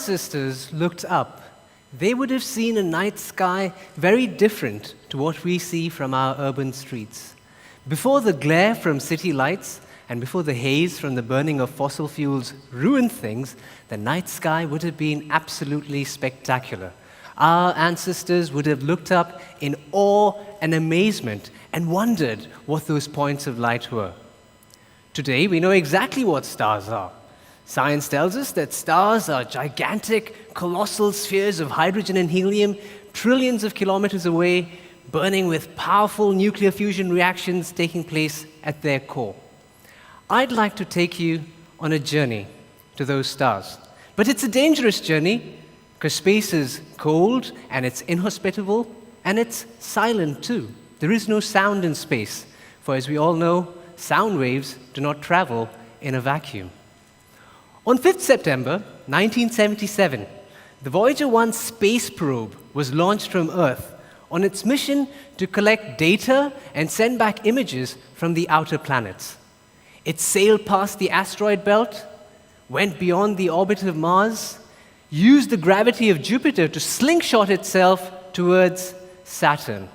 ancestors looked up, they would have seen a night sky very different to what we see from our urban streets. Before the glare from city lights and before the haze from the burning of fossil fuels ruined things, the night sky would have been absolutely spectacular. Our ancestors would have looked up in awe and amazement and wondered what those points of light were. Today, we know exactly what stars are. Science tells us that stars are gigantic, colossal spheres of hydrogen and helium, trillions of kilometers away, burning with powerful nuclear fusion reactions taking place at their core. I'd like to take you on a journey to those stars. But it's a dangerous journey because space is cold and it's inhospitable and it's silent too. There is no sound in space, for as we all know, sound waves do not travel in a vacuum. On 5th September 1977, the Voyager 1 space probe was launched from Earth on its mission to collect data and send back images from the outer planets. It sailed past the asteroid belt, went beyond the orbit of Mars, used the gravity of Jupiter to slingshot itself towards Saturn.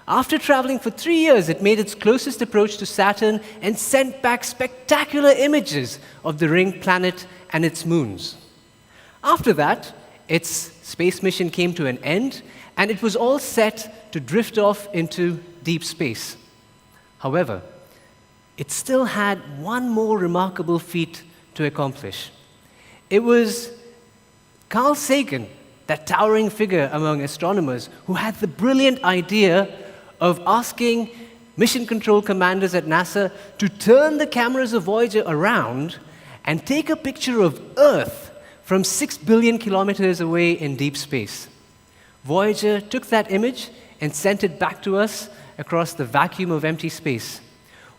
After traveling for 3 years, it made its closest approach to Saturn and sent back spectacular images of the ring planet and its moons. After that, its space mission came to an end, and it was all set to drift off into deep space. However, it still had one more remarkable feat to accomplish. It was Carl Sagan, that towering figure among astronomers, who had the brilliant idea of asking mission control commanders at NASA to turn the cameras of Voyager around and take a picture of Earth from 6 billion kilometers away in deep space. Voyager took that image and sent it back to us across the vacuum of empty space.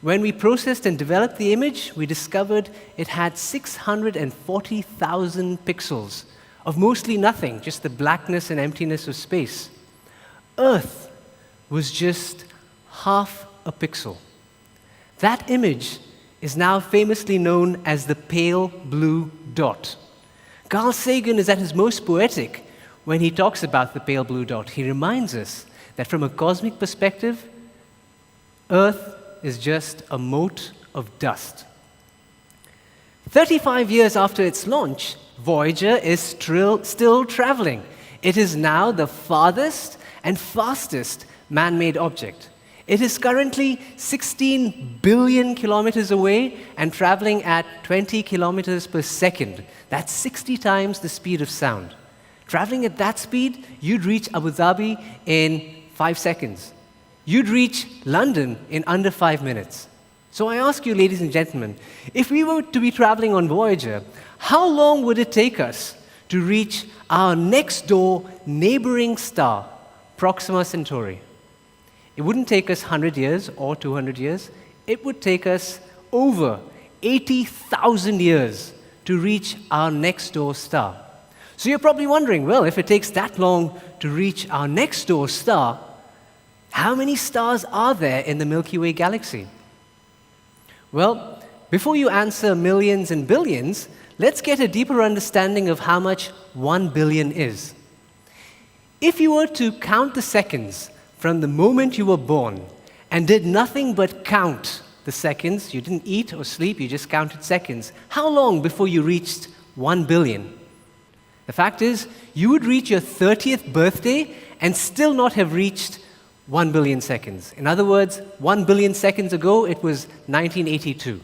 When we processed and developed the image, we discovered it had 640,000 pixels of mostly nothing, just the blackness and emptiness of space. Earth was just half a pixel. That image is now famously known as the pale blue dot. Carl Sagan is at his most poetic when he talks about the pale blue dot. He reminds us that from a cosmic perspective, Earth is just a mote of dust. 35 years after its launch, Voyager is still traveling. It is now the farthest and fastest man-made object. It is currently 16 billion kilometers away and traveling at 20 kilometers per second. That's 60 times the speed of sound. Traveling at that speed, you'd reach Abu Dhabi in 5 seconds. You'd reach London in under 5 minutes. So I ask you, ladies and gentlemen, if we were to be traveling on Voyager, how long would it take us to reach our next-door neighboring star, Proxima Centauri? It wouldn't take us 100 years or 200 years. It would take us over 80,000 years to reach our next-door star. So you're probably wondering, well, if it takes that long to reach our next-door star, how many stars are there in the Milky Way galaxy? Well, before you answer millions and billions, let's get a deeper understanding of how much 1 billion is. If you were to count the seconds from the moment you were born and did nothing but count the seconds, you didn't eat or sleep, you just counted seconds, how long before you reached 1 billion? The fact is, you would reach your 30th birthday and still not have reached 1 billion seconds. In other words, 1 billion seconds ago, it was 1982.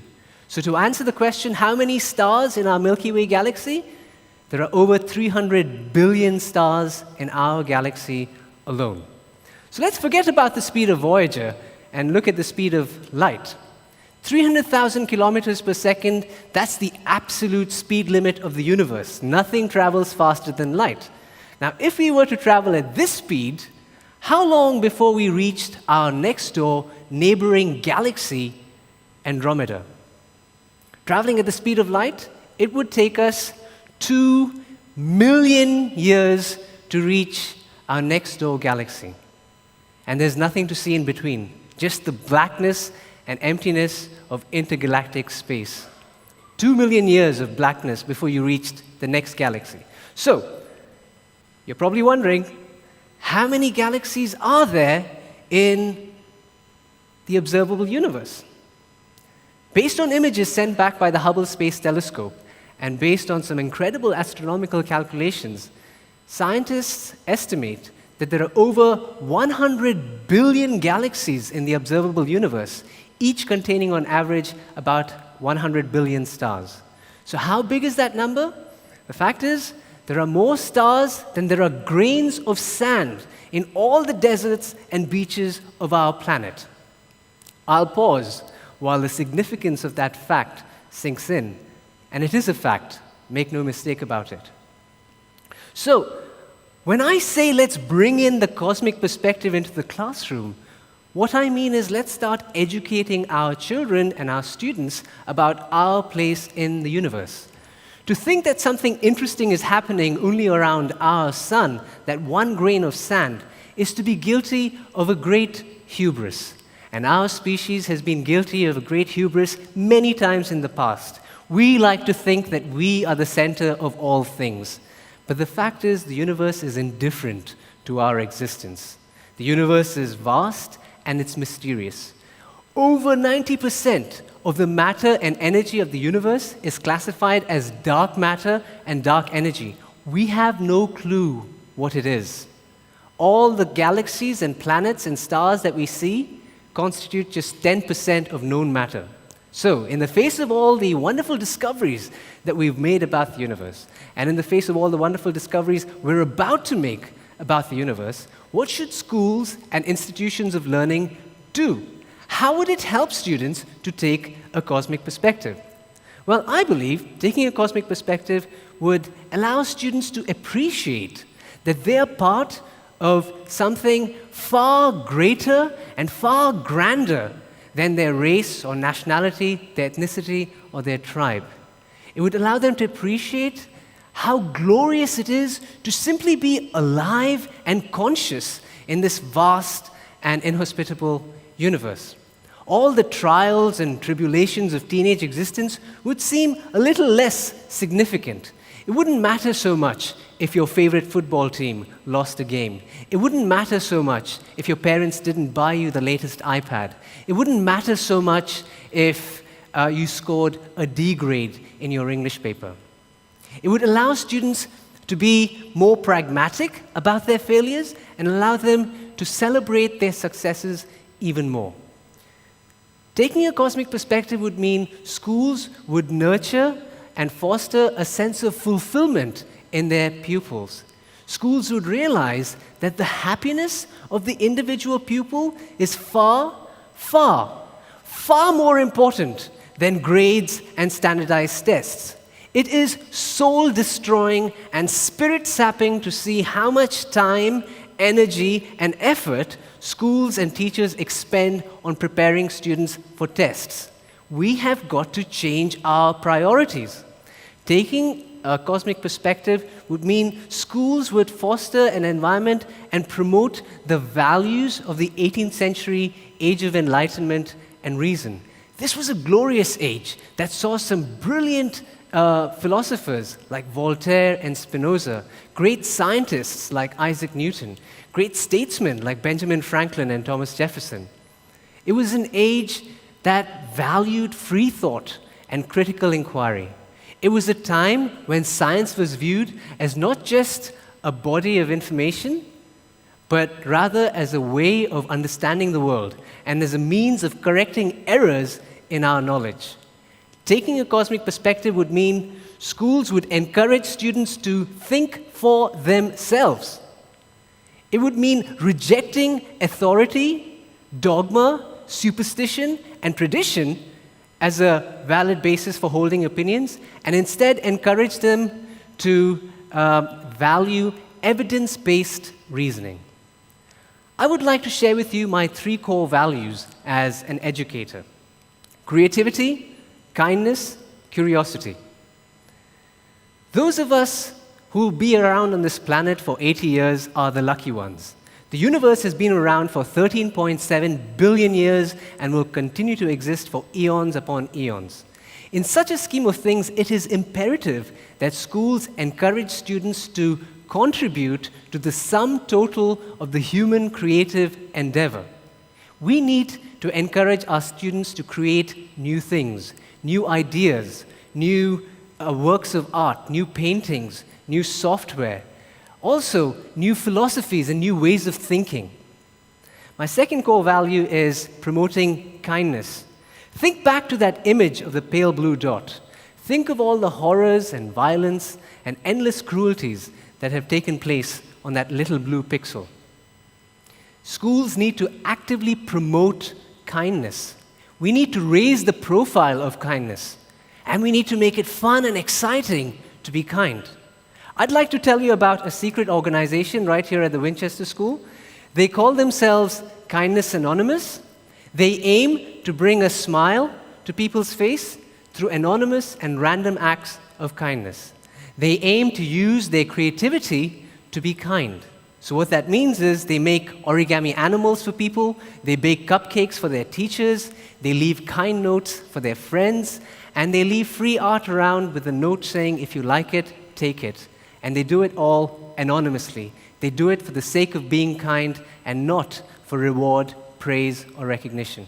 So to answer the question, how many stars in our Milky Way galaxy? There are over 300 billion stars in our galaxy alone. So let's forget about the speed of Voyager and look at the speed of light. 300,000 kilometers per second, that's the absolute speed limit of the universe. Nothing travels faster than light. Now, if we were to travel at this speed, how long before we reached our next-door neighboring galaxy, Andromeda? Traveling at the speed of light, it would take us 2 million years to reach our next-door galaxy. And there's nothing to see in between, just the blackness and emptiness of intergalactic space. 2 million years of blackness before you reached the next galaxy. So, you're probably wondering, how many galaxies are there in the observable universe? Based on images sent back by the Hubble Space Telescope, and based on some incredible astronomical calculations, scientists estimate that there are over 100 billion galaxies in the observable universe, each containing on average about 100 billion stars. So how big is that number? The fact is, there are more stars than there are grains of sand in all the deserts and beaches of our planet. I'll pause while the significance of that fact sinks in. And it is a fact, make no mistake about it. So, when I say let's bring in the cosmic perspective into the classroom, what I mean is let's start educating our children and our students about our place in the universe. To think that something interesting is happening only around our sun, that one grain of sand, is to be guilty of a great hubris. And our species has been guilty of a great hubris many times in the past. We like to think that we are the center of all things. But the fact is, the universe is indifferent to our existence. The universe is vast and it's mysterious. Over 90% of the matter and energy of the universe is classified as dark matter and dark energy. We have no clue what it is. All the galaxies and planets and stars that we see constitute just 10% of known matter. So, in the face of all the wonderful discoveries that we've made about the universe, and in the face of all the wonderful discoveries we're about to make about the universe, what should schools and institutions of learning do? How would it help students to take a cosmic perspective? Well, I believe taking a cosmic perspective would allow students to appreciate that they are part of something far greater and far grander than their race or nationality, their ethnicity, or their tribe. It would allow them to appreciate how glorious it is to simply be alive and conscious in this vast and inhospitable universe. All the trials and tribulations of teenage existence would seem a little less significant. It wouldn't matter so much if your favorite football team lost a game. It wouldn't matter so much if your parents didn't buy you the latest iPad. It wouldn't matter so much if you scored a D grade in your English paper. It would allow students to be more pragmatic about their failures and allow them to celebrate their successes even more. Taking a cosmic perspective would mean schools would nurture and foster a sense of fulfillment in their pupils. Schools would realize that the happiness of the individual pupil is far, far, far more important than grades and standardized tests. It is soul-destroying and spirit-sapping to see how much time, energy, and effort schools and teachers expend on preparing students for tests. We have got to change our priorities. Taking a cosmic perspective would mean schools would foster an environment and promote the values of the 18th century age of enlightenment and reason. This was a glorious age that saw some brilliant philosophers like Voltaire and Spinoza, great scientists like Isaac Newton, great statesmen like Benjamin Franklin and Thomas Jefferson. It was an age that valued free thought and critical inquiry. It was a time when science was viewed as not just a body of information, but rather as a way of understanding the world and as a means of correcting errors in our knowledge. Taking a cosmic perspective would mean schools would encourage students to think for themselves. It would mean rejecting authority, dogma, superstition, and tradition as a valid basis for holding opinions, and instead encourage them to value evidence-based reasoning. I would like to share with you my 3 core values as an educator: creativity, kindness, curiosity. Those of us who will be around on this planet for 80 years are the lucky ones. The universe has been around for 13.7 billion years and will continue to exist for eons upon eons. In such a scheme of things, it is imperative that schools encourage students to contribute to the sum total of the human creative endeavor. We need to encourage our students to create new things, new ideas, new works of art, new paintings, new software, also new philosophies and new ways of thinking. My second core value is promoting kindness. Think back to that image of the pale blue dot. Think of all the horrors and violence and endless cruelties that have taken place on that little blue pixel. Schools need to actively promote kindness. We need to raise the profile of kindness, and we need to make it fun and exciting to be kind. I'd like to tell you about a secret organization right here at the Winchester School. They call themselves Kindness Anonymous. They aim to bring a smile to people's face through anonymous and random acts of kindness. They aim to use their creativity to be kind. So what that means is they make origami animals for people, they bake cupcakes for their teachers, they leave kind notes for their friends, and they leave free art around with a note saying, if you like it, take it. And they do it all anonymously. They do it for the sake of being kind and not for reward, praise, or recognition.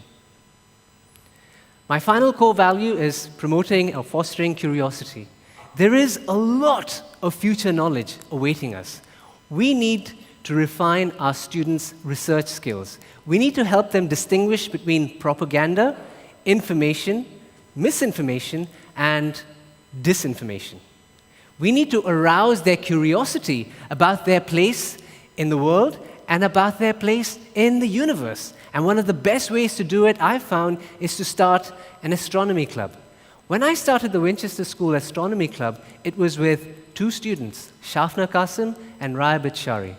My final core value is promoting or fostering curiosity. There is a lot of future knowledge awaiting us. We need to refine our students' research skills. We need to help them distinguish between propaganda, information, misinformation, and disinformation. We need to arouse their curiosity about their place in the world and about their place in the universe. And one of the best ways to do it, I've found, is to start an astronomy club. When I started the Winchester School Astronomy Club, it was with 2 students, Shafna Qasim and Raya Bitshari.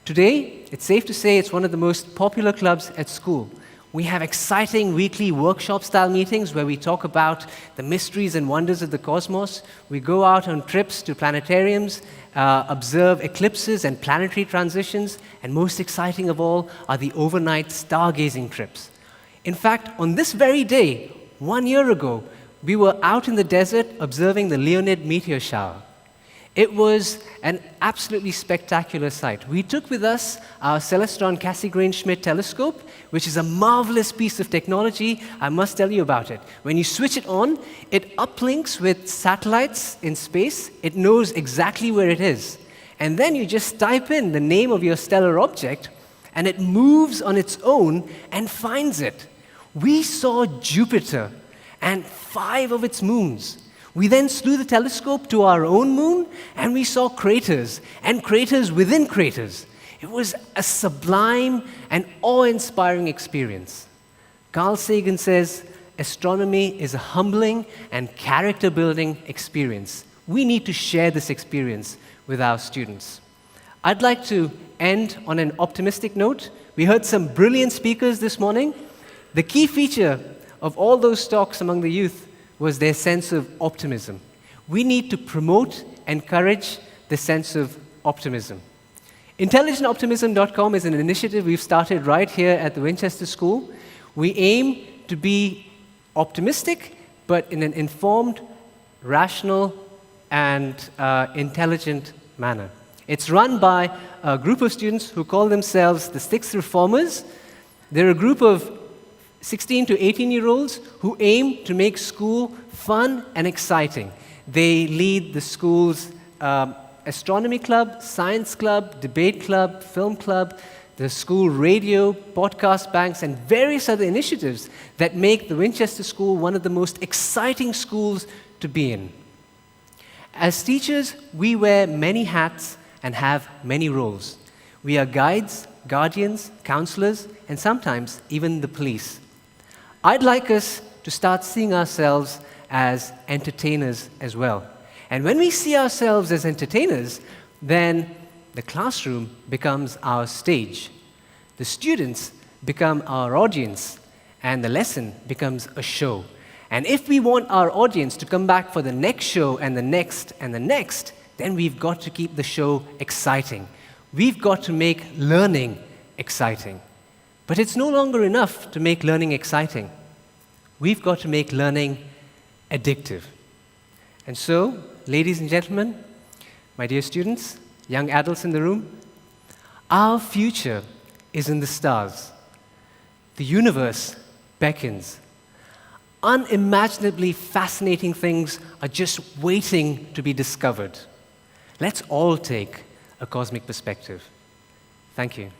Today, it's safe to say it's one of the most popular clubs at school. We have exciting weekly workshop-style meetings where we talk about the mysteries and wonders of the cosmos. We go out on trips to planetariums, observe eclipses and planetary transitions, and most exciting of all are the overnight stargazing trips. In fact, on this very day, 1 year ago, we were out in the desert observing the Leonid meteor shower. It was an absolutely spectacular sight. We took with us our Celestron Cassegrain-Schmidt telescope, which is a marvelous piece of technology. I must tell you about it. When you switch it on, it uplinks with satellites in space. It knows exactly where it is. And then you just type in the name of your stellar object, and it moves on its own and finds it. We saw Jupiter and 5 of its moons. We then slew the telescope to our own moon, and we saw craters, and craters within craters. It was a sublime and awe-inspiring experience. Carl Sagan says, astronomy is a humbling and character-building experience. We need to share this experience with our students. I'd like to end on an optimistic note. We heard some brilliant speakers this morning. The key feature of all those talks among the youth was their sense of optimism. We need to promote, encourage the sense of optimism. IntelligentOptimism.com is an initiative we've started right here at the Winchester School. We aim to be optimistic, but in an informed, rational, and intelligent manner. It's run by a group of students who call themselves the Sixth Reformers. They're a group of 16 to 18-year-olds who aim to make school fun and exciting. They lead the school's astronomy club, science club, debate club, film club, the school radio, podcast banks, and various other initiatives that make the Winchester School one of the most exciting schools to be in. As teachers, we wear many hats and have many roles. We are guides, guardians, counselors, and sometimes even the police. I'd like us to start seeing ourselves as entertainers as well. And when we see ourselves as entertainers, then the classroom becomes our stage. The students become our audience, and the lesson becomes a show. And if we want our audience to come back for the next show and the next and the next, then we've got to keep the show exciting. We've got to make learning exciting. But it's no longer enough to make learning exciting. We've got to make learning addictive. And so, ladies and gentlemen, my dear students, young adults in the room, our future is in the stars. The universe beckons. Unimaginably fascinating things are just waiting to be discovered. Let's all take a cosmic perspective. Thank you.